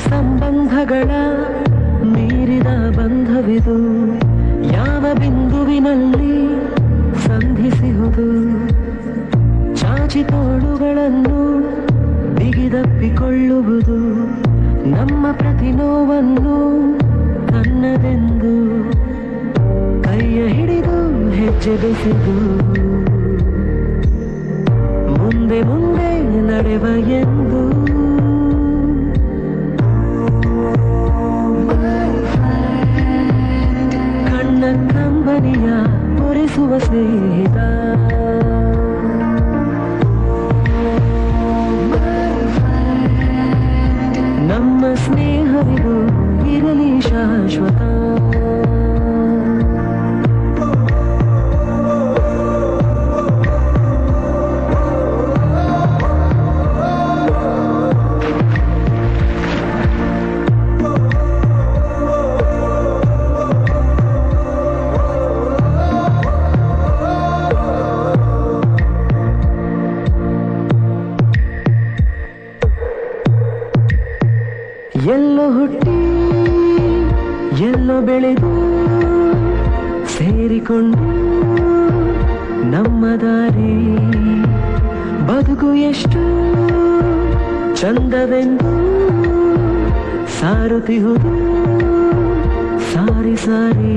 ಸಂಬಂಧಗಳ ಮೀರಿದ ಬಂಧವಿದು ಯಾವ ಬಿಂದುವಿನಲ್ಲಿ ಸಂಧಿಸುವುದು ಚಾಚಿ ತೋಳುಗಳನ್ನು ಬಿಗಿದಪ್ಪಿಕೊಳ್ಳುವುದು ನಮ್ಮ ಪ್ರತಿ ನೋವನ್ನು ತನ್ನದೆಂದು ಕೈಯ ಹಿಡಿದು ಹೆಜ್ಜೆ ಬೆಸೆದು ಮುಂದೆ ಮುಂದೆ ನಡೆವ ಎಂದು ಕಣ್ಣ ಕಂಬನಿಯ ಒರೆಸುವ ಸ್ನೇಹಿತ ನಮ್ಮ ಸ್ನೇಹವಿದು ಇರಲಿ ಶಾಶ್ವತ ಎಲ್ಲೋ ಹುಟ್ಟಿ ಎಲ್ಲೋ ಬೆಳೆದು ಸೇರಿಕೊಂಡು ನಮ್ಮ ದಾರಿ ಬದುಕು ಎಷ್ಟು ಚಂದವೆಂದು ಸಾರುತ್ತಿಹುದು ಸಾರಿ ಸಾರಿ